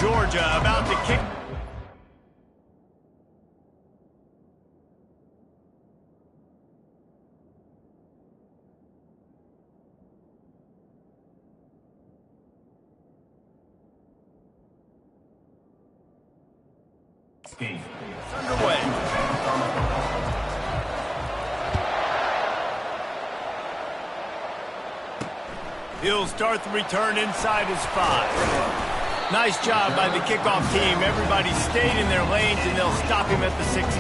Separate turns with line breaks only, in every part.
Georgia about to kick. It's underway. He'll start the return inside his 5. Nice job by the kickoff team. Everybody stayed in their lanes, and they'll stop him at the 16.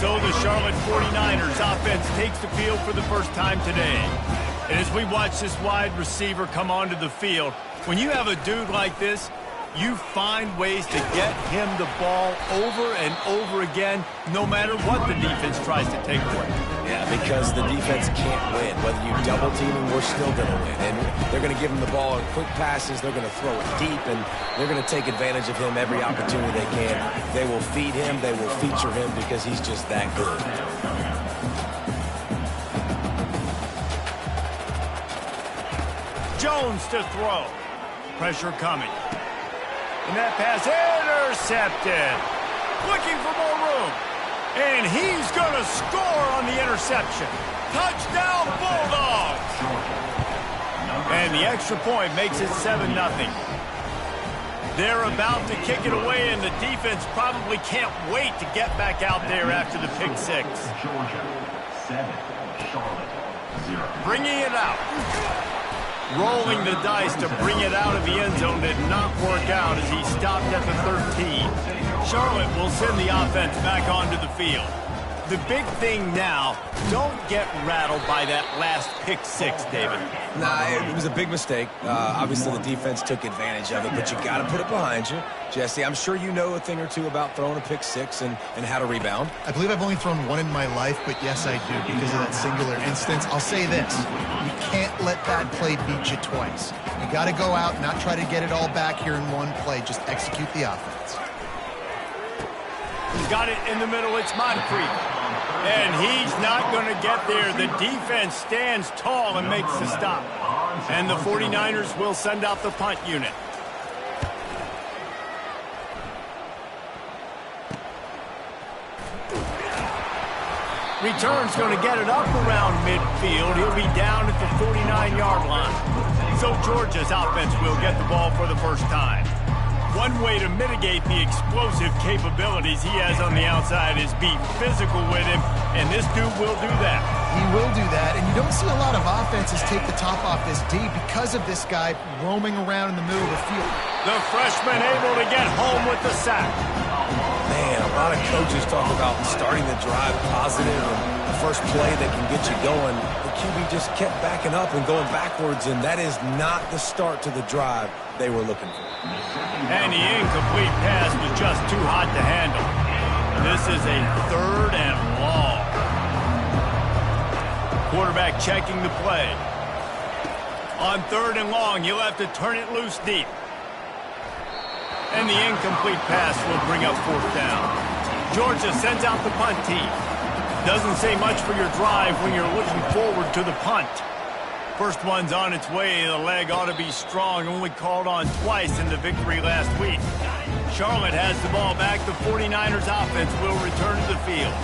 So the Charlotte 49ers offense takes the field for the first time today. And as we watch this wide receiver come onto the field, when you have a dude like this, you find ways to get him the ball over and over again, no matter what the defense tries to take away.
Yeah, because the defense can't win. Whether you double team him, we're still going to win. And they're going to give him the ball in quick passes. They're going to throw it deep, and they're going to take advantage of him every opportunity they can. They will feed him. They will feature him because he's just that good.
Jones to throw. Pressure coming. And that pass intercepted. Looking for more room. And he's going to score on the interception. Touchdown, Bulldogs. And the extra point makes it 7-0. They're about to kick it away, and the defense probably can't wait to get back out there after the pick 6.
Georgia 7, Charlotte 0.
Bringing it out. Rolling the dice to bring it out of the end zone did not work out as he stopped at the 13. Charlotte will send the offense back onto the field. The big thing now, don't get rattled by that last pick 6, David.
Nah, it was a big mistake. Obviously, the defense took advantage of it, but you got to put it behind you. Jesse, I'm sure you know a thing or two about throwing a pick 6 and how to rebound.
I believe I've only thrown one in my life, but yes, I do because of that singular instance. I'll say this. You can't let that play beat you twice. You got to go out, not try to get it all back here in one play. Just execute the offense.
He's got it in the middle. It's Moncrief. And he's not going to get there. The defense stands tall and makes the stop. And the 49ers will send out the punt unit. Return's going to get it up around midfield. He'll be down at the 49-yard line. So Georgia's offense will get the ball for the first time. One way to mitigate the explosive capabilities he has on the outside is be physical with him, and this dude will do that.
He will do that, and you don't see a lot of offenses take the top off this D because of this guy roaming around in the middle of the field.
The freshman able to get home with the sack.
Man, a lot of coaches talk about starting the drive positive and the first play that can get you going. The QB just kept backing up and going backwards, and that is not the start to the drive they were looking for.
And the incomplete pass was just too hot to handle. This is a 3rd and long. Quarterback checking the play. On 3rd and long, you'll have to turn it loose deep. And the incomplete pass will bring up 4th down. Georgia sends out the punt team. Doesn't say much for your drive when you're looking forward to the punt. First one's on its way. The leg ought to be strong. Only called on twice in the victory last week. Charlotte has the ball back. The 49ers offense will return to the field.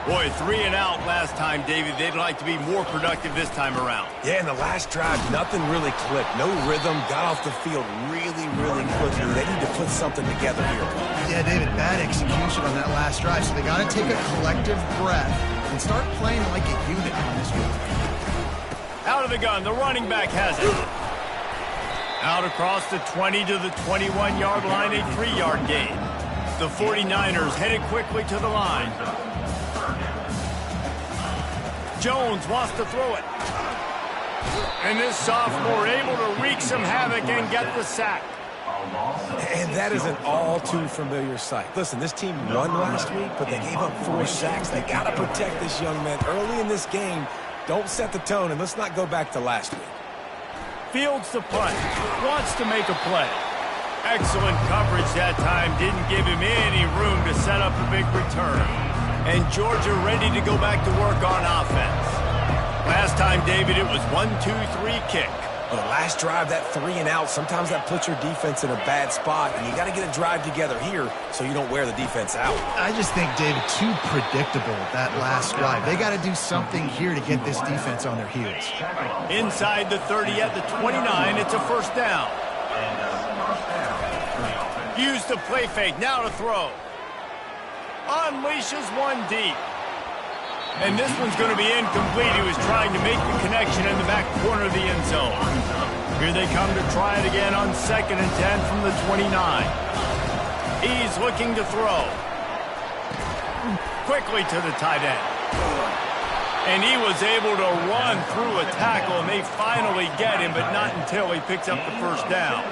Boy, 3 and out last time, David. They'd like to be more productive this time around.
Yeah, in the last drive, nothing really clicked. No rhythm. Got off the field really, really quickly. They need to put something together here.
Yeah, David, bad execution on that last drive, so they got to take a collective breath and start playing like a unit on this one.
Out of the gun, the running back has it. Out across the 20 to the 21-yard line, a 3-yard gain. The 49ers headed quickly to the line. Jones wants to throw it. And this sophomore able to wreak some havoc and get the sack.
And that is an all-too-familiar sight. Listen, this team won last week, but they gave up 4 sacks. They got to protect this young man early in this game. Don't set the tone, and let's not go back to last week.
Fields the punt. Wants to make a play. Excellent coverage that time. Didn't give him any room to set up a big return. And Georgia ready to go back to work on offense. Last time, David, it was 1-2-3 kick.
The last drive, that 3 and out, sometimes that puts your defense in a bad spot, and you got to get a drive together here so you don't wear the defense out.
I just think, David, too predictable, that last drive. They got to do something here to get this defense on their heels.
Inside the 30 at the 29, it's a first down. Use the play fake, now to throw. Unleashes one deep. And this one's going to be incomplete. He was trying to make the connection in the back corner of the end zone. Here they come to try it again on 2nd and 10 from the 29. He's looking to throw. Quickly to the tight end. And he was able to run through a tackle, and they finally get him, but not until he picks up the first down.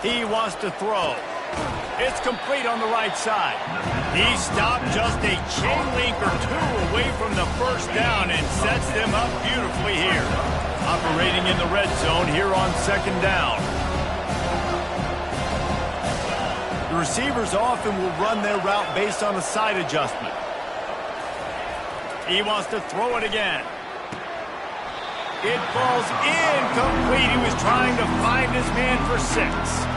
He wants to throw. It's complete on the right side. He stopped just a chain link or two away from the first down and sets them up beautifully here. Operating in the red zone here on 2nd down. The receivers often will run their route based on a side adjustment. He wants to throw it again. It falls incomplete. He was trying to find his man for 6.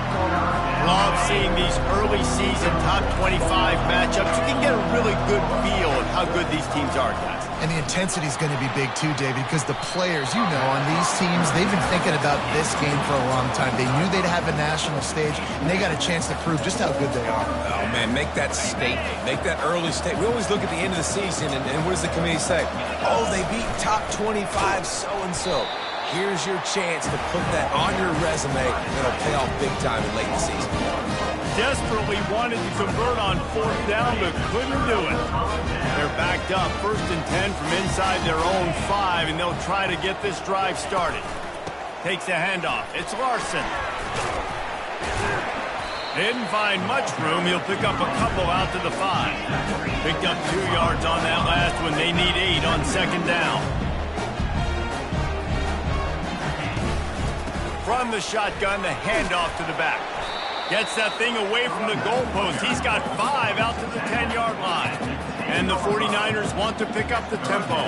Love seeing these early season top 25 matchups. You can get a really good feel of how good these teams are, guys.
And the intensity is going to be big too, David, because the players, you know, on these teams, they've been thinking about this game for a long time. They knew they'd have a national stage, and they got a chance to prove just how good they are.
Oh, man, make that statement. Make that early statement. We always look at the end of the season, and what does the committee say? Oh, they beat top 25 so-and-so. Here's your chance to put that on your resume. It'll pay off big time in late in the season.
Desperately wanted to convert on 4th down, but couldn't do it. They're backed up 1st and 10 from inside their own 5, and they'll try to get this drive started. Takes the handoff. It's Larson. Didn't find much room. He'll pick up a couple out to the 5. Picked up 2 yards on that last one. They need 8 on 2nd down. From the shotgun, the handoff to the back. Gets that thing away from the goalpost. He's got 5 out to the 10-yard line. And the 49ers want to pick up the tempo.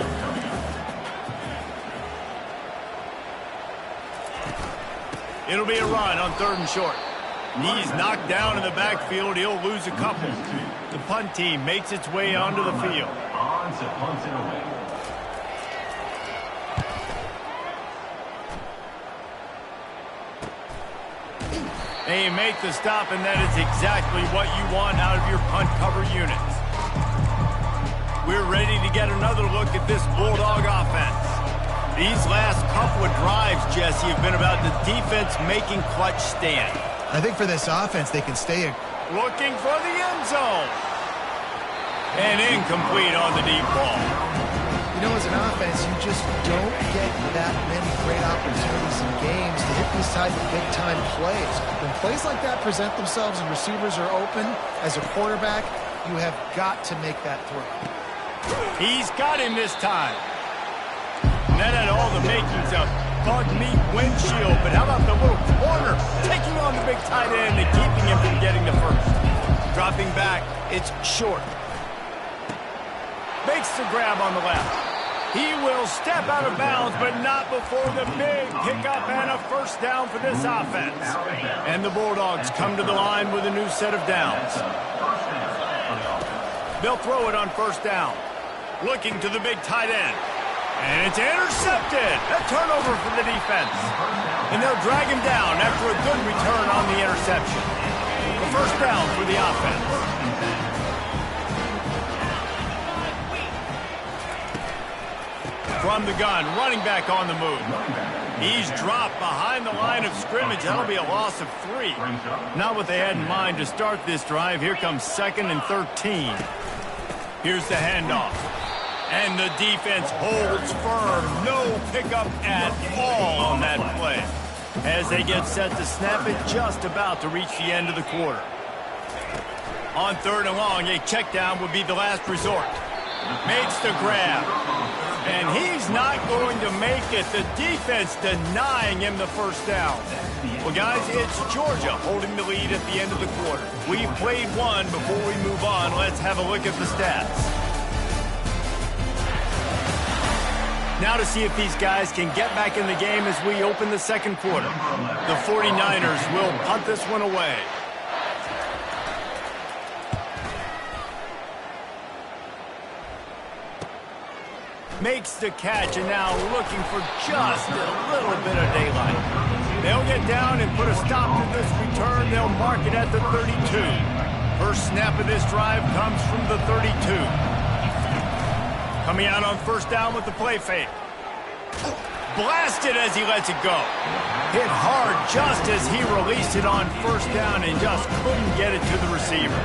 It'll be a run on 3rd and short. He's knocked down in the backfield. He'll lose a couple. The punt team makes its way onto the field.
On to punt it away.
They make the stop, and that is exactly what you want out of your punt cover units. We're ready to get another look at this Bulldog offense. These last couple of drives, Jesse, have been about the defense making clutch stand.
I think for this offense, they can stay
Looking for the end zone. And incomplete on the deep ball.
You know, as an offense, you just don't get that many great opportunities in games to hit these type of big-time plays. When plays like that present themselves and receivers are open, as a quarterback, you have got to make that throw.
He's got him this time. And that had all the makings of bug meat windshield, but how about the little corner taking on the big tight end and keeping him from getting the first. Dropping back, it's short. Makes the grab on the left. He will step out of bounds, but not before the big pickup and a first down for this offense. And the Bulldogs come to the line with a new set of downs. They'll throw it on 1st down. Looking to the big tight end. And it's intercepted. A turnover for the defense. And they'll drag him down after a good return on the interception. The first down for the offense. From the gun, running back on the move. He's dropped behind the line of scrimmage. That'll be a loss of 3. Not what they had in mind to start this drive. Here comes 2nd and 13. Here's the handoff. And the defense holds firm. No pickup at all on that play. As they get set to snap it, just about to reach the end of the quarter. On 3rd and long, a check down would be the last resort. Makes the grab. And he's not going to make it. The defense denying him the first down. Well, guys, it's Georgia holding the lead at the end of the quarter. We've played one. Before we move on, let's have a look at the stats. Now to see if these guys can get back in the game as we open the second quarter. The 49ers will punt this one away. Makes the catch and now looking for just a little bit of daylight. They'll get down and put a stop to this return. They'll mark it at the 32. First snap of this drive comes from the 32. Coming out on first down with the play fake. Blasted as he lets it go. Hit hard just as he released it on first down and just couldn't get it to the receiver.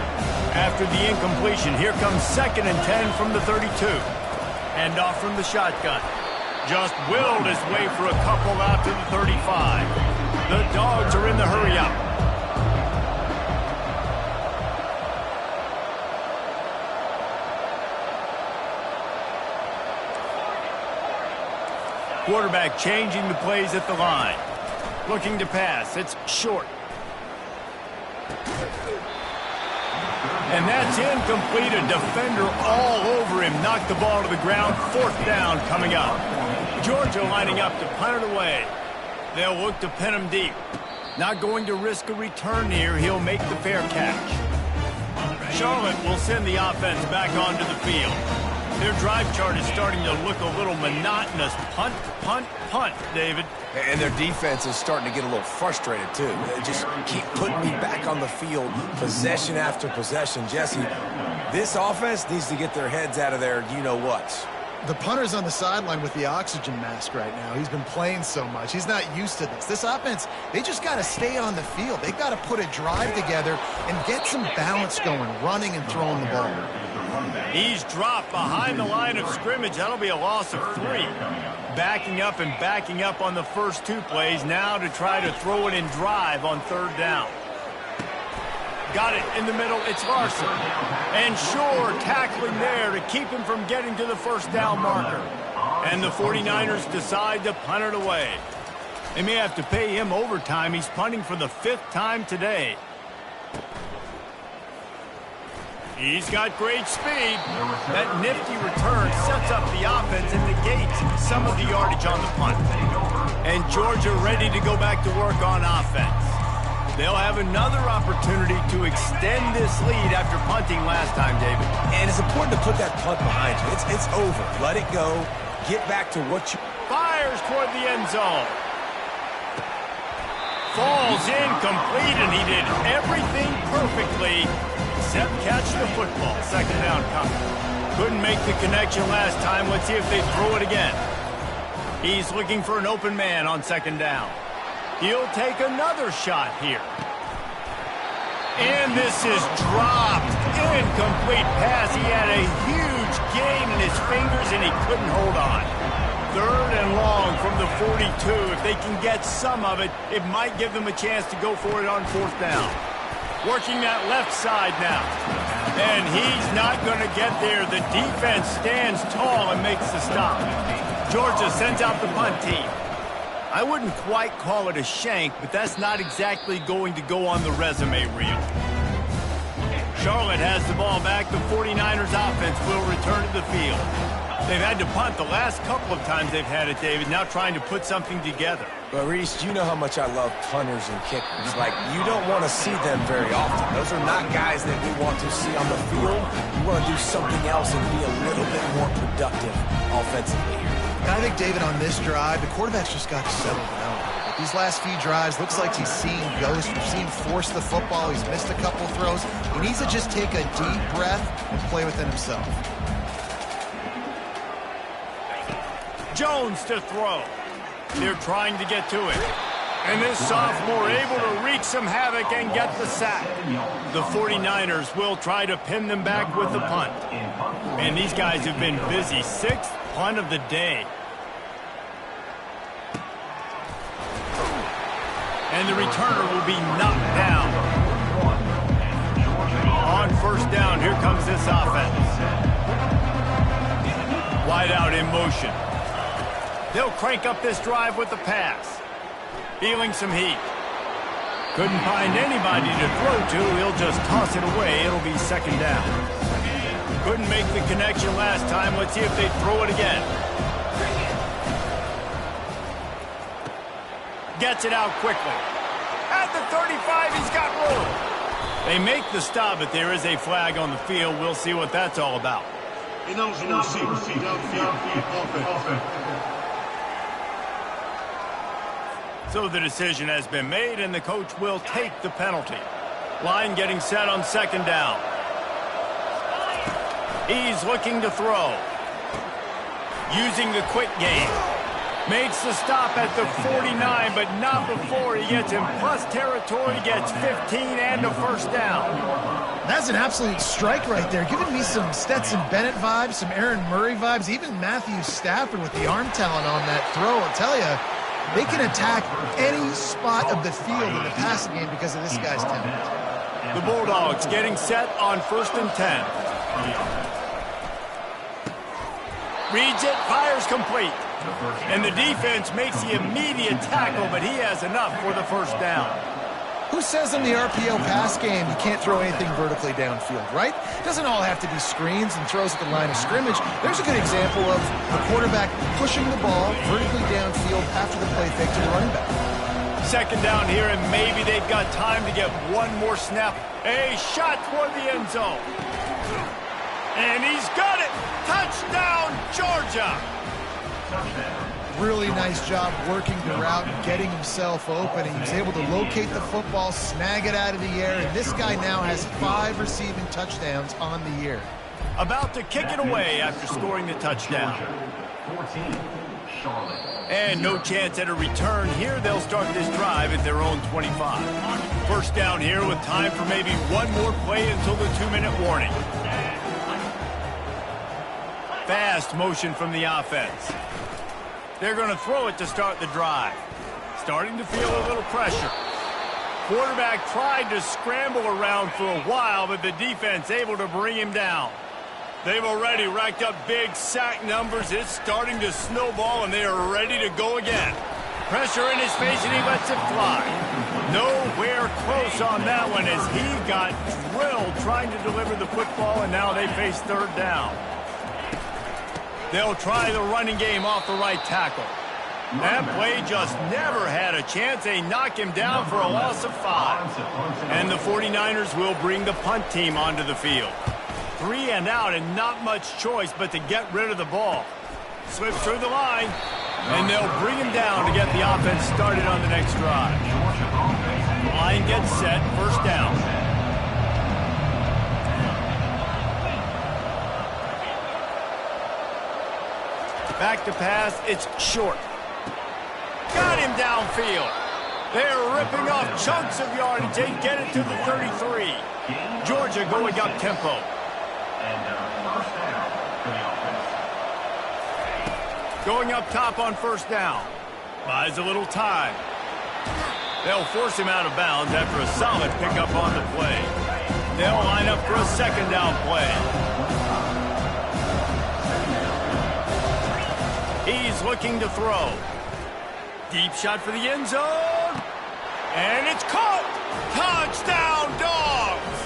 After the incompletion, here comes 2nd and 10 from the 32. Hand off from the shotgun. Just willed his way for a couple out to the 35. The Dogs are in the hurry-up. Quarterback changing the plays at the line. Looking to pass. It's short. And that's incomplete. A defender all over him. Knocked the ball to the ground. 4th down coming up. Georgia lining up to punt it away. They'll look to pin him deep. Not going to risk a return here. He'll make the fair catch. Charlotte will send the offense back onto the field. Their drive chart is starting to look a little monotonous. Punt, punt, punt, David.
And their defense is starting to get a little frustrated, too. They just keep putting me back on the field, possession after possession. Jesse, this offense needs to get their heads out of their you-know-whats.
The punter's on the sideline with the oxygen mask right now. He's been playing so much. He's not used to this. This offense, they just got to stay on the field. They've got to put a drive together and get some balance going, running and throwing the ball.
He's dropped behind the line of scrimmage. That'll be a loss of 3. Backing up on the first 2 plays now to try to throw it in drive on 3rd down. Got it in the middle. It's Larson. And Shore tackling there to keep him from getting to the first down marker. And the 49ers decide to punt it away. They may have to pay him overtime. He's punting for the 5th time today. He's got great speed. That nifty return sets up the offense and negates some of the yardage on the punt. And Georgia ready to go back to work on offense. They'll have another opportunity to extend this lead after punting last time, David.
And it's important to put that punt behind you. It's over. Let it go. Get back to what you...
Fires toward the end zone. Falls incomplete, and he did everything perfectly except catch the football. 2nd down coming. Couldn't make the connection last time. Let's see if they throw it again. He's looking for an open man on 2nd down. He'll take another shot here. And this is dropped. Incomplete pass. He had a huge gain in his fingers, and he couldn't hold on. 3rd and long from the 42. If they can get some of it, it might give them a chance to go for it on 4th down. Working that left side now. And he's not going to get there. The defense stands tall and makes the stop. Georgia sends out the punt team. I wouldn't quite call it a shank, but that's not exactly going to go on the resume reel. Charlotte has the ball back. The 49ers offense will return to the field. They've had to punt the last couple of times they've had it, David, now trying to put something together.
But, Reese, you know how much I love punters and kickers. Like, you don't want to see them very often. Those are not guys that we want to see on the field. You want to do something else and be a little bit more productive offensively here.
I think, David, on this drive, the quarterback's just got to settle down. These last few drives, looks like he's seen ghosts. We've seen force the football. He's missed a couple throws. He needs to just take a deep breath and play within himself.
Jones to throw. They're trying to get to it. And this sophomore able to wreak some havoc and get the sack. The 49ers will try to pin them back with the punt. And these guys have been busy. 6th punt of the day. And the returner will be knocked down. On 1st down, here comes this offense. Wide out in motion. They'll crank up this drive with the pass. Feeling some heat. Couldn't find anybody to throw to. He'll just toss it away. It'll be 2nd down. Couldn't make the connection last time. Let's see if they throw it again. gets it out quickly. At the 35, he's got room. They make the stop, but there is a flag on the field. We'll see what that's all about. So the decision has been made, and the coach will take the penalty. Line getting set on second down. He's looking to throw. Using the quick game. Makes the stop at the 49, but not before he gets in plus territory, gets 15 and a first down.
That's an absolute strike right there, giving me some Stetson Bennett vibes, some Aaron Murray vibes, even Matthew Stafford with the arm talent on that throw. I'll tell you, they can attack any spot of the field in the passing game because of this guy's talent.
The Bulldogs getting set on 1st and 10. Reads it, fires complete. And the defense makes the immediate tackle, but he has enough for the first down.
Who says in the RPO pass game you can't throw anything vertically downfield, right? It doesn't all have to be screens and throws at the line of scrimmage. There's a good example of the quarterback pushing the ball vertically downfield after the play fake to the running back.
Second down here, and maybe they've got time to get one more snap. A shot toward the end zone. And he's got it. Touchdown, Georgia.
Really nice job working the route and getting himself open. He was able to locate the football, snag it out of the air, and this guy now has 5 receiving touchdowns on the year.
About to kick it away after scoring the touchdown.
14, Charlotte.
And no chance at a return here. They'll start this drive at their own 25. First down here with time for maybe one more play until the 2-minute warning. Fast motion from the offense. They're going to throw it to start the drive. Starting to feel a little pressure. Quarterback tried to scramble around for a while, but the defense able to bring him down. They've already racked up big sack numbers. It's starting to snowball, and they are ready to go again. Pressure in his face, and he lets it fly. Nowhere close on that one as he got drilled trying to deliver the football, and now they face third down. They'll try the running game off the right tackle. That play just never had a chance. They knock him down for a loss of 5. And the 49ers will bring the punt team onto the field. 3 and out and not much choice but to get rid of the ball. Slips through the line, and they'll bring him down to get the offense started on the next drive. Line gets set, first down. Back to pass, it's short. Got him downfield. They're ripping off chunks of yardage. They get it to the 33. Georgia going up tempo.
And first down for the offense.
Going up top on first down. Buys a little time. They'll force him out of bounds after a solid pickup on the play. They'll line up for a second down play. He's looking to throw. Deep shot for the end zone. And it's caught. Touchdown, Dogs.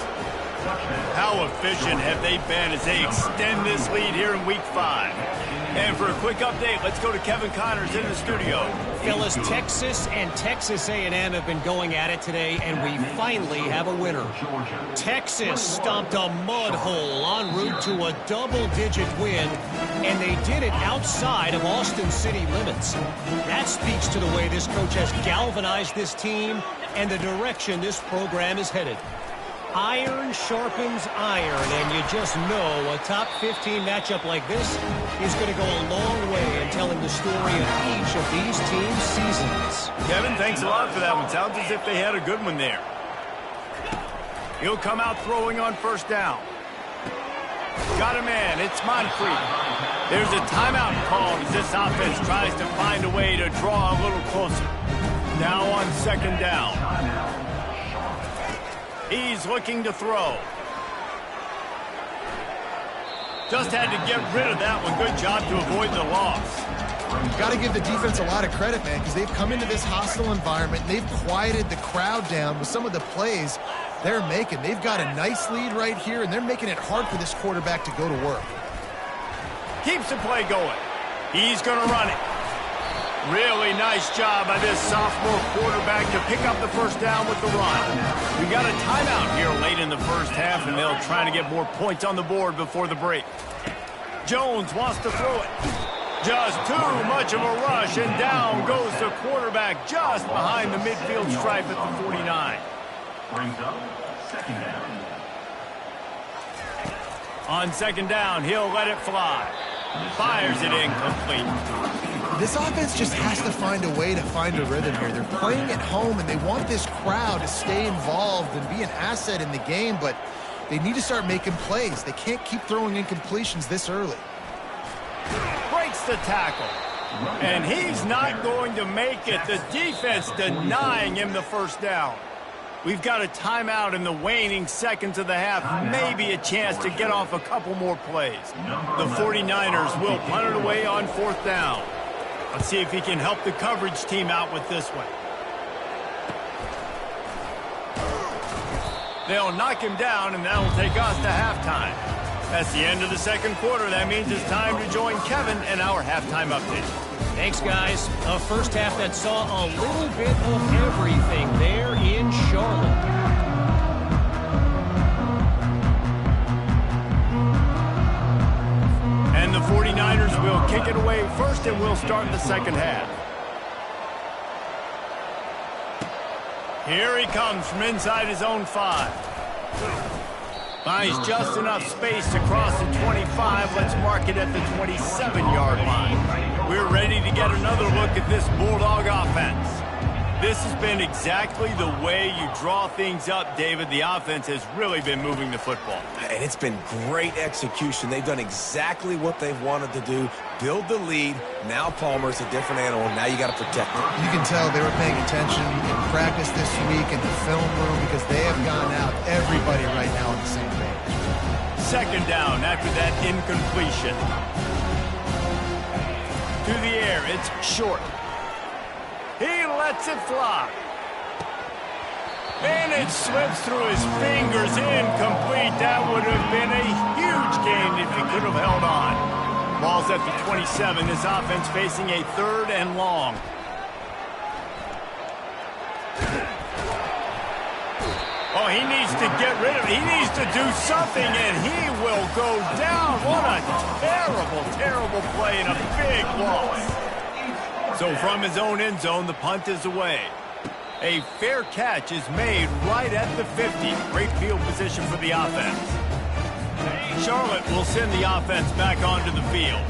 How efficient have they been as they extend this lead here in Week 5? And for a quick update, let's go to Kevin Connors in the studio.
Fellas, Texas and Texas A&M have been going at it today, and we finally have a winner. Texas stomped a mud hole en route to a double-digit win, and they did it outside of Austin city limits. That speaks to the way this coach has galvanized this team and the direction this program is headed. Iron sharpens iron, and you just know a top 15 matchup like this is going to go a long way in telling the story of each of these teams' seasons.
Kevin, thanks a lot for that one. Sounds as if they had a good one there. He'll come out throwing on first down. Got a man. It's Moncrief. There's a timeout called as this offense tries to find a way to draw a little closer. Now on second down. He's looking to throw. Just had to get rid of that one. Good job to avoid the loss.
Got to give the defense a lot of credit, man, because they've come into this hostile environment. They've quieted the crowd down with some of the plays they're making. They've got a nice lead right here, and they're making it hard for this quarterback to go to work.
Keeps the play going. He's going to run it. Really nice job by this sophomore quarterback to pick up the first down with the run. We got a timeout here late in the first half, and they'll try to get more points on the board before the break. Jones wants to throw it. Just too much of a rush, and down goes the quarterback just behind the midfield stripe at the 49.
Brings up second down.
On second down, he'll let it fly. Fires it incomplete.
This offense just has to find a way to find a rhythm here. They're playing at home, and they want this crowd to stay involved and be an asset in the game, but they need to start making plays. They can't keep throwing incompletions this early.
Breaks the tackle. And he's not going to make it. The defense denying him the first down. We've got a timeout in the waning seconds of the half. Maybe a chance to get off a couple more plays. The 49ers will punt it away on fourth down. Let's see if he can help the coverage team out with this one. They'll knock him down, and that'll take us to halftime. That's the end of the second quarter. That means it's time to join Kevin in our halftime update.
Thanks, guys. A first half that saw a little bit of everything there in Charlotte.
And the 49ers will kick it away first, and we'll start the second half. Here he comes from inside his own 5. Finds just enough space to cross the 25. Let's mark it at the 27-yard line. We're ready to get another look at this Bulldog offense. This has been exactly the way you draw things up, David. The offense has really been moving the football.
And it's been great execution. They've done exactly what they've wanted to do. Build the lead. Now Palmer's a different animal. Now you got to protect it.
You can tell they were paying attention in practice this week in the film room because they have gone out, everybody right now on the same page.
Second down after that incompletion. To the air, it's short. He lets it fly. And it slips through his fingers, incomplete. That would have been a huge gain if he could have held on. Ball's at the 27. This offense facing a third and long. Oh, he needs to get rid of it. He needs to do something, and he will go down. What a terrible, terrible play and a big loss. So from his own end zone, the punt is away. A fair catch is made right at the 50. Great field position for the offense. Charlotte will send the offense back onto the field.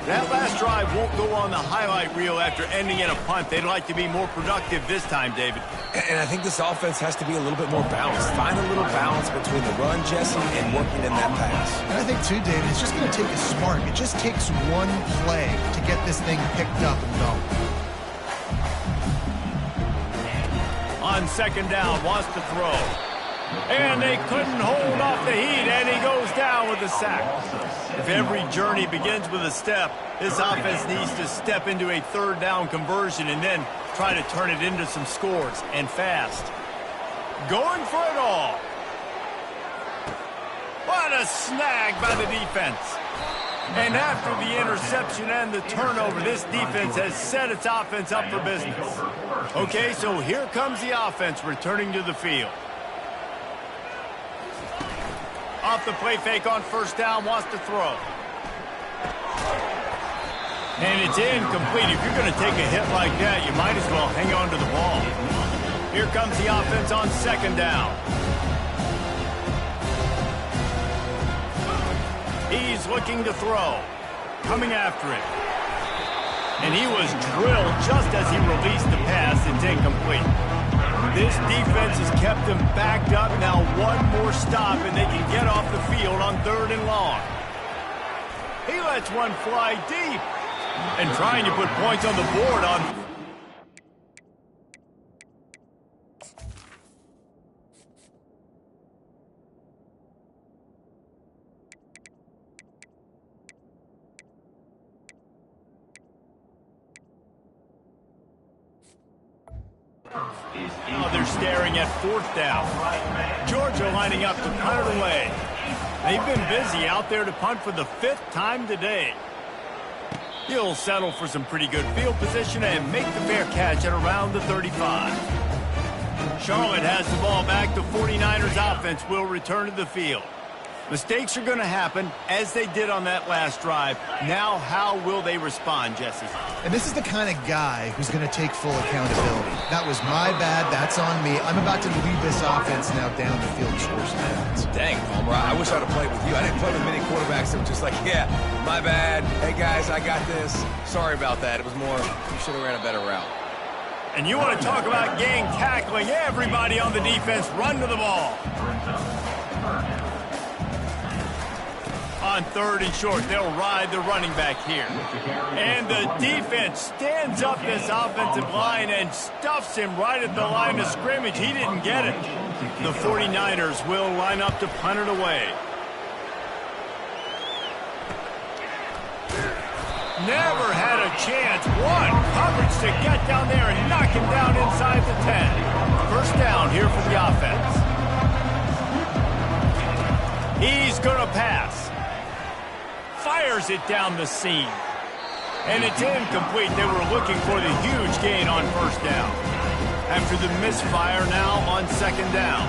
That last drive won't go on the highlight reel after ending in a punt. They'd like to be more productive this time, David.
And I think this offense has to be a little bit more balanced. Find a little balance between the run, Jesse, and working in that pass.
And I think, too, David, it's just going to take a spark. It just takes one play to get this thing picked up and going.
On second down, wants to throw. And they couldn't hold off the heat, and he goes down with a sack. If every journey begins with a step, this offense needs to step into a third down conversion and then try to turn it into some scores, and fast. Going for it all. What a snag by the defense. And after the interception and the turnover, this defense has set its offense up for business. Okay, so here comes the offense returning to the field. Off the play fake on first down, wants to throw. And it's incomplete. If you're going to take a hit like that, you might as well hang on to the ball. Here comes the offense on second down. He's looking to throw. Coming after it. And he was drilled just as he released the pass. It's incomplete. This defense has kept them backed up. Now one more stop, and they can get off the field on third and long. He lets one fly deep. And trying to put points on the board on... Now they're staring at fourth down. Georgia lining up to punt it away. They've been busy out there to punt for the 5th time today. He'll settle for some pretty good field position and make the fair catch at around the 35. Charlotte has the ball back. The 49ers offense will return to the field. Mistakes are going to happen, as they did on that last drive. Now, how will they respond, Jesse?
And this is the kind of guy who's going to take full accountability. That was my bad. That's on me. I'm about to lead this offense now down the field and score some points.
Dang, Palmer, I wish I'd have played with you. I didn't play with many quarterbacks that were just like, yeah, my bad. Hey, guys, I got this. Sorry about that. It was more, you should have ran a better route.
And you want to talk about gang tackling. Everybody on the defense run to the ball. On 3rd and short, they'll ride the running back here. And the defense stands up this offensive line and stuffs him right at the line of scrimmage. He didn't get it. The 49ers will line up to punt it away. Never had a chance. One coverage to get down there and knock him down inside the 10. First down here for the offense. He's going to pass. Fires it down the seam. And it's incomplete. They were looking for the huge gain on first down. After the misfire now on 2nd down.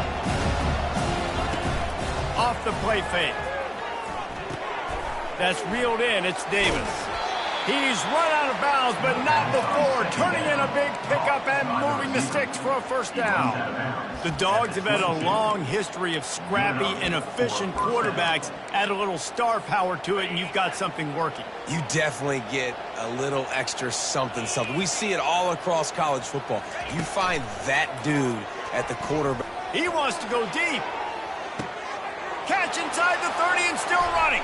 Off the play fake. That's reeled in. It's Davis. He's run out of bounds, but not before turning in a big pickup and moving the sticks for a first down. The Dogs have had a long history of scrappy and efficient quarterbacks. Add a little star power to it, and you've got something working.
You definitely get a little extra something. We see it all across college football. You find that dude at the quarterback.
He wants to go deep. Catch inside the 30 and still running.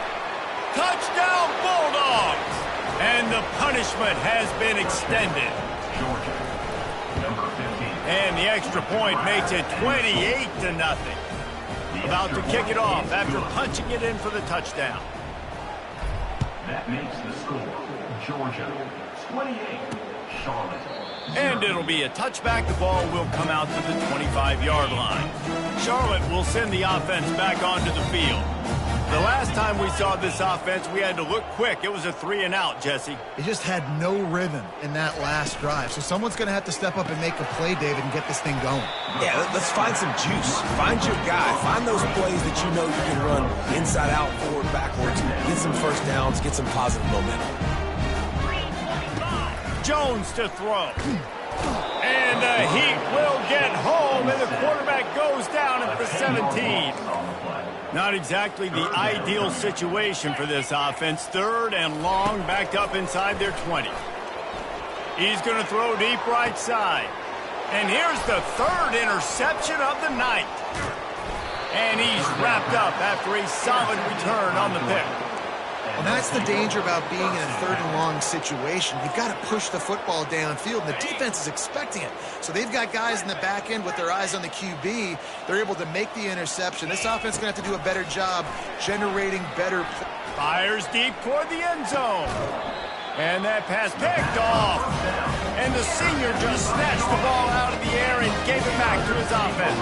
Touchdown, Bulldogs! And the punishment has been extended.
Georgia, number 15.
And the extra point makes it 28-0. About to kick it off after punching it in for the touchdown.
That makes the score Georgia 28, Charlotte.
And it'll be a touchback. The ball will come out to the 25-yard line. Charlotte will send the offense back onto the field. The last time we saw this offense, we had to look quick. It was a 3-and-out, Jesse.
They just had no rhythm in that last drive. So someone's going to have to step up and make a play, David, and get this thing going.
Yeah, let's find some juice. Find your guy. Find those plays that you know you can run inside out, forward, backwards. Get some first downs. Get some positive momentum.
Jones to throw. And the Heat will get home, and the quarterback goes down at the 17. Not exactly the ideal situation for this offense. 3rd and long, backed up inside their 20. He's going to throw deep right side. And here's the 3rd interception of the night. And he's wrapped up after a solid return on the pick.
And that's the danger about being in a 3rd and long situation. You've got to push the football downfield, and the defense is expecting it. So they've got guys in the back end with their eyes on the QB. They're able to make the interception. This offense is going to have to do a better job generating better plays.
Fires deep toward the end zone. And that pass picked off. And the senior just snatched the ball out of the air and gave it back to his offense.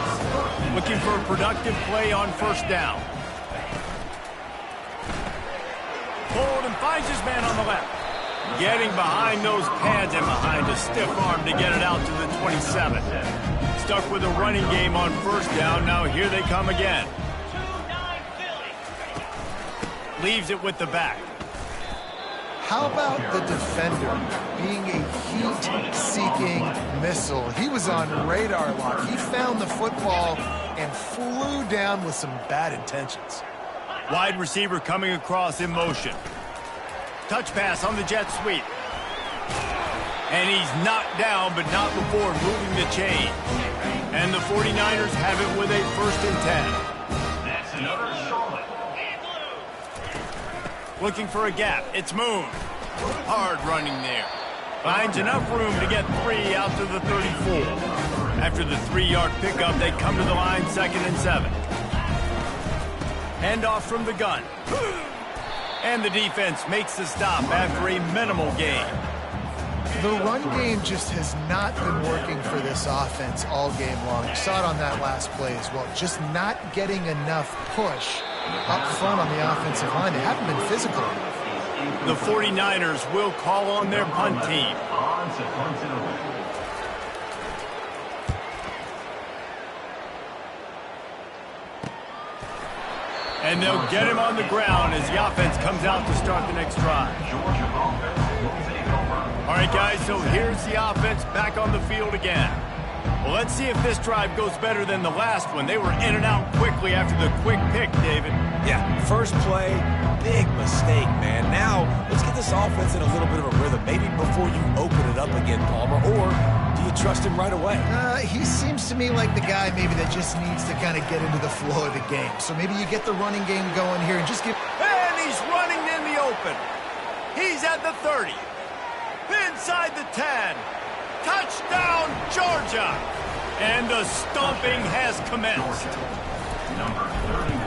Looking for a productive play on first down. Hold and finds his man on the left. Getting behind those pads and behind a stiff arm to get it out to the 27. Stuck with a running game on first down. Now here they come again. Leaves it with the back.
How about the defender being a heat-seeking missile? He was on radar lock. He found the football and flew down with some bad intentions.
Wide receiver coming across in motion. Touch pass on the jet sweep. And he's knocked down, but not before moving the chain. And the 49ers have it with a 1st and 10.
That's another Charlotte.
Looking for a gap. It's Moon. Hard running there. Finds enough room to get 3 out to the 34. After the 3-yard pickup, they come to the line 2nd and 7. Handoff from the gun. And the defense makes the stop after a minimal gain.
The run game just has not been working for this offense all game long. You saw it on that last play as well. Just not getting enough push up front on the offensive line. They haven't been physical enough.
the 49ers will call on their punt team.
On to punt it away.
And they'll get him on the ground as the offense comes out to start the next drive.
Georgia offense will take over.
All right, guys, so here's the offense back on the field again. Well, let's see if this drive goes better than the last one. They were in and out quickly after the quick pick, David.
Yeah, first play, big mistake, man. Now, let's get this offense in a little bit of a rhythm. Maybe before you open it up again, Palmer, or do you trust him right away?
He seems to me like the guy maybe that just needs to kind of get into the flow of the game. So maybe you get the running game going here and just give...
And he's running in the open. He's at the 30. Inside the 10. Touchdown, Georgia! And the stomping has commenced.
Number 31.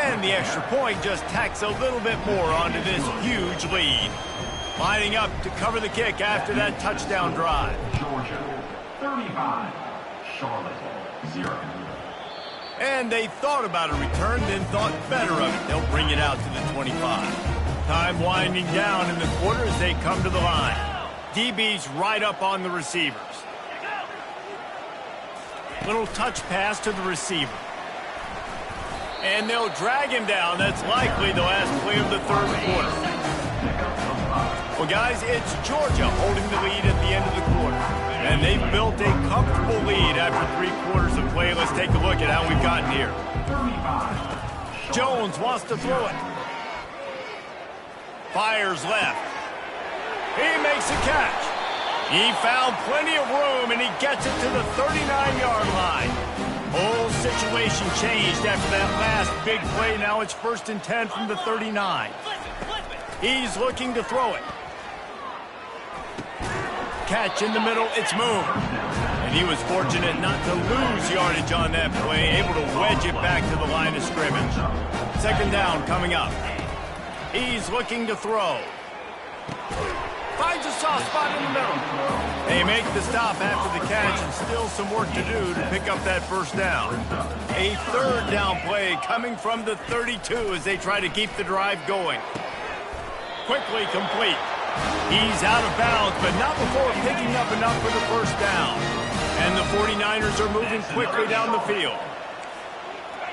And the extra point just tacks a little bit more onto this huge lead. Lining up to cover the kick after that touchdown drive.
Georgia 35. Charlotte 0.
And they thought about a return, then thought better of it. They'll bring it out to the 25. Time winding down in the quarter as they come to the line. DB's right up on the receivers. Little touch pass to the receiver. And they'll drag him down. That's likely the last play of the third quarter. Well, guys, it's Georgia holding the lead at the end of the quarter. And they've built a comfortable lead after 3 quarters of play. Let's take a look at how we've gotten here.
35.
Jones wants to throw it. Fires left. He makes a catch. He found plenty of room, and he gets it to the 39-yard line. Whole situation changed after that last big play. Now it's 1st and 10 from the 39. He's looking to throw it. Catch in the middle. It's Moon. And he was fortunate not to lose yardage on that play, able to wedge it back to the line of scrimmage. 2nd down coming up. He's looking to throw. Finds a soft spot in the middle. They make the stop after the catch, and still some work to do to pick up that 1st down. A 3rd down play coming from the 32 as they try to keep the drive going. Quickly complete. He's out of bounds, but not before picking up enough for the 1st down. And the 49ers are moving quickly down the field.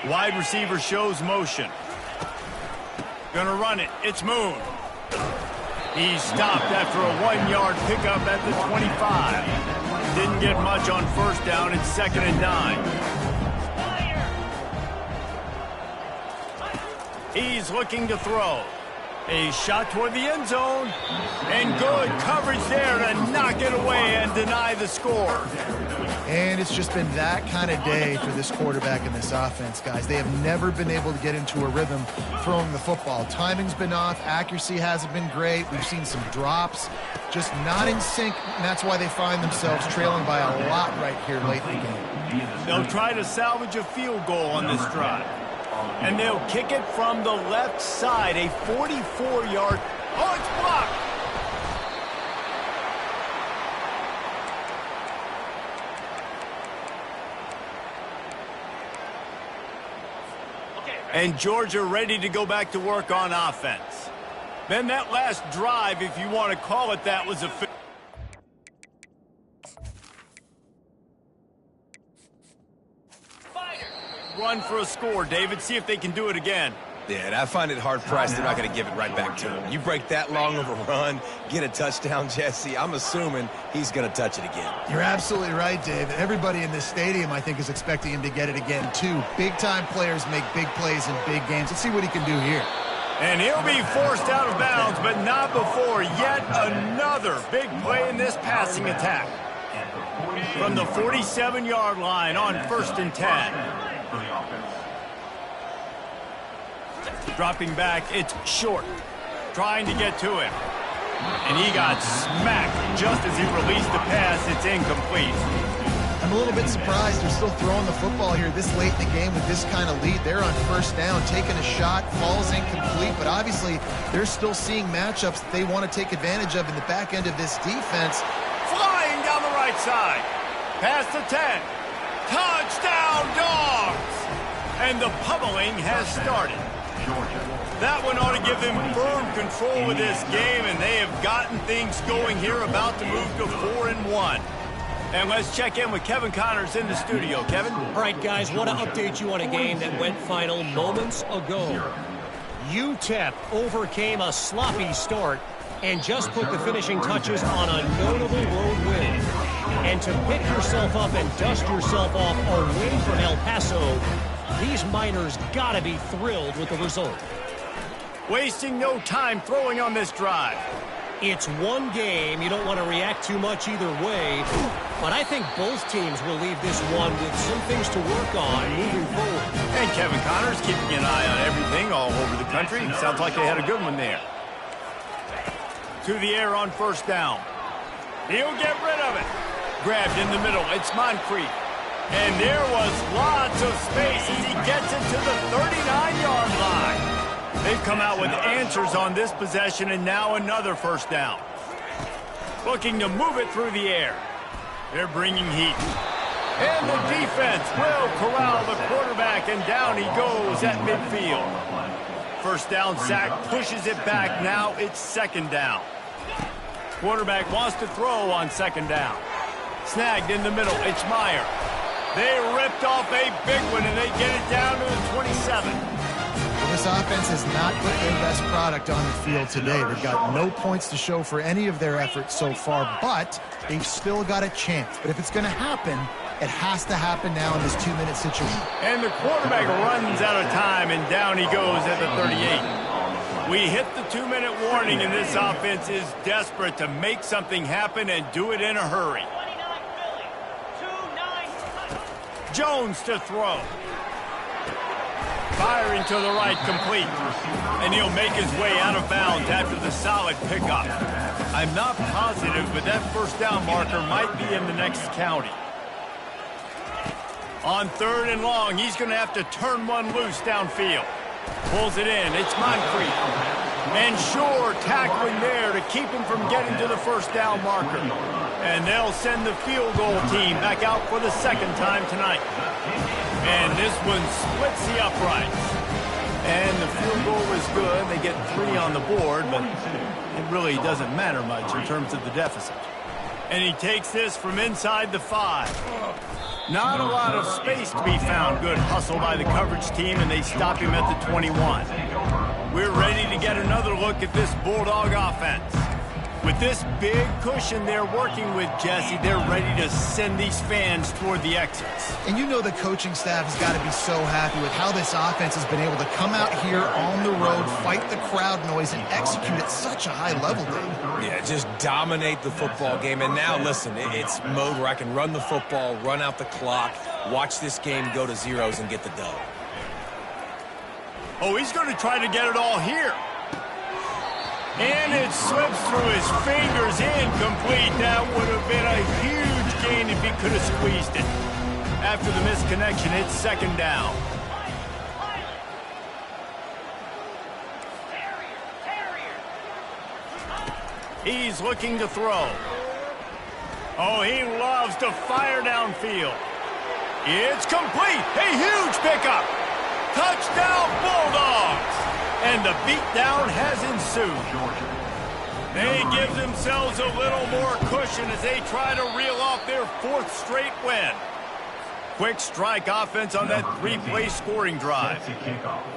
Wide receiver shows motion. Gonna run it. It's Moon. He stopped after a 1-yard pickup at the 25. Didn't get much on 1st down. It's 2nd and 9. He's looking to throw. A shot toward the end zone. And good coverage there to knock it away and deny the score.
And it's just been that kind of day for this quarterback and this offense, guys. They have never been able to get into a rhythm throwing the football. Timing's been off. Accuracy hasn't been great. We've seen some drops. Just not in sync, and that's why they find themselves trailing by a lot right here late in the game.
They'll try to salvage a field goal on this drive. And they'll kick it from the left side, a 44-yard. Oh, it's blocked. And Georgia ready to go back to work on offense. Then that last drive, if you want to call it that, was a... Run for a score, David. See if they can do it again.
Yeah, and I find it hard-pressed they're not going to give it right back to him. You break that long of a run, get a touchdown, Jesse, I'm assuming he's going to touch it again.
You're absolutely right, Dave. Everybody in this stadium, I think, is expecting him to get it again, too. Big-time players make big plays in big games. Let's see what he can do here.
And he'll be forced out of bounds, but not before yet another big play in this passing attack. From the 47-yard line on 1st and 10. Dropping back, it's Short. Trying to get to him. And he got smacked just as he released the pass. It's incomplete.
I'm a little bit surprised they're still throwing the football here this late in the game with this kind of lead. They're on 1st down, taking a shot, falls incomplete, but obviously they're still seeing matchups that they want to take advantage of in the back end of this defense.
Flying down the right side. Past the 10. Touchdown, Dogs! And the pummeling has started.
Georgia
That one ought to give them firm control of this game, and they have gotten things going here, about to move to 4-1. And let's check in with Kevin Connors in the studio. Kevin?
All right, guys, want to update you on a game that went final moments ago. UTEP overcame a sloppy start and just put the finishing touches on a notable road win. And to pick yourself up and dust yourself off away from El Paso, these Miners got to be thrilled with the result.
Wasting no time throwing on this drive.
It's one game. You don't want to react too much either way. But I think both teams will leave this one with some things to work on moving forward.
And Kevin Connors keeping an eye on everything all over the country. Sounds like they had a good one there. To the air on first down. He'll get rid of it. Grabbed in the middle. It's Moncrief. And there was lots of space as he gets it to the 39-yard line. They've come out with answers on this possession, and now another first down. Looking to move it through the air. They're bringing heat. And the defense will corral the quarterback, and down he goes at midfield. First down sack pushes it back. Now it's second down. Quarterback wants to throw on second down. Snagged in the middle. It's Meyer. They ripped off a big one, and they get it down to the 27.
Well, this offense has not put their best product on the field today. They've got no points to show for any of their efforts so far, but they've still got a chance. But if it's going to happen, it has to happen now in this 2-minute situation.
And the quarterback runs out of time, and down he goes at the 38. We hit the 2-minute warning, and this offense is desperate to make something happen and do it in a hurry. Jones to throw. Firing to the right, complete. And he'll make his way out of bounds after the solid pickup. I'm not positive, but that first down marker might be in the next county. On third and long, he's going to have to turn one loose downfield. Pulls it in. It's Moncrief. And Shore tackling there to keep him from getting to the first down marker. And they'll send the field goal team back out for the second time tonight. And this one splits the uprights. And the field goal is good. They get 3 on the board, but it really doesn't matter much in terms of the deficit. And he takes this from inside the 5. Not a lot of space to be found. Good hustle by the coverage team, and they stop him at the 21. We're ready to get another look at this Bulldog offense. With this big cushion they're working with, Jesse, they're ready to send these fans toward the exits.
And you know the coaching staff has got to be so happy with how this offense has been able to come out here on the road, fight the crowd noise, and execute at such a high level, Dave.
Yeah, just dominate the football game. And now, listen, it's mode where I can run the football, run out the clock, watch this game go to zeros and get the dub.
Oh, he's going to try to get it all here. And it slips through his fingers, incomplete. That would have been a huge gain if he could have squeezed it. After the misconnection, it's second down. He's looking to throw. Oh, he loves to fire downfield. It's complete. A huge pickup. Touchdown, Bulldogs. And the beatdown has ensued. They give themselves a little more cushion as they try to reel off their 4th straight win. Quick strike offense on that 3-play scoring drive.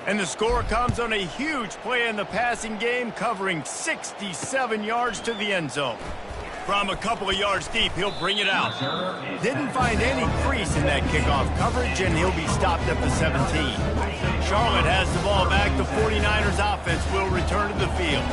And the score comes on a huge play in the passing game, covering 67 yards to the end zone. From a couple of yards deep, he'll bring it out. Didn't find any crease in that kickoff coverage, and he'll be stopped at the 17. Charlotte has the ball back. The 49ers offense will return to the field.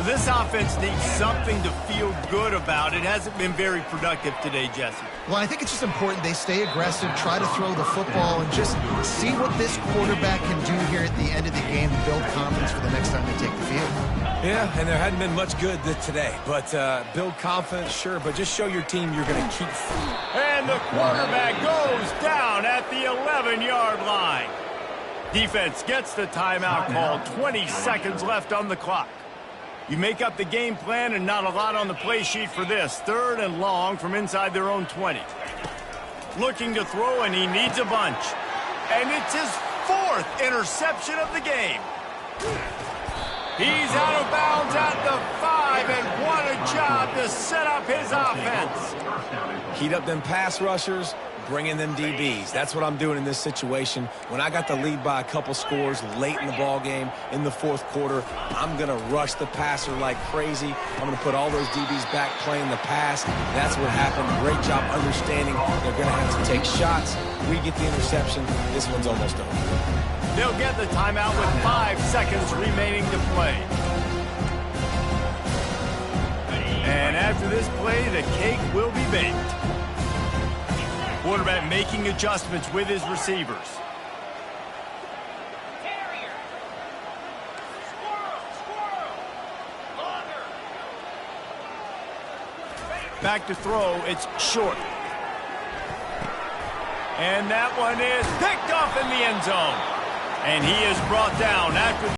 This offense needs something to feel good about. It hasn't been very productive today, Jesse.
Well, I think it's just important they stay aggressive, try to throw the football, and just see what this quarterback can do here at the end of the game to build confidence for the next time they take the field.
Yeah, and there hadn't been much good today. But build confidence, sure, but just show your team you're going to keep.
And the quarterback goes down at the 11-yard line. Defense gets the timeout call. 20 seconds left on the clock. You make up the game plan and not a lot on the play sheet for this. 3rd and long from inside their own 20. Looking to throw, and he needs a bunch. And it's his 4th interception of the game. He's out of bounds at the 5, and what a job to set up his offense.
Heat up them pass rushers, bring in them DBs. That's what I'm doing in this situation. When I got the lead by a couple scores late in the ball game in the fourth quarter, I'm going to rush the passer like crazy. I'm going to put all those DBs back playing the pass. That's what happened. Great job understanding they're going to have to take shots. We get the interception. This one's almost over.
They'll get the timeout with 5 seconds remaining to play. And after this play, the cake will be baked. Quarterback making adjustments with his receivers. Back to throw, it's short. And that one is picked off in the end zone. And he is brought down after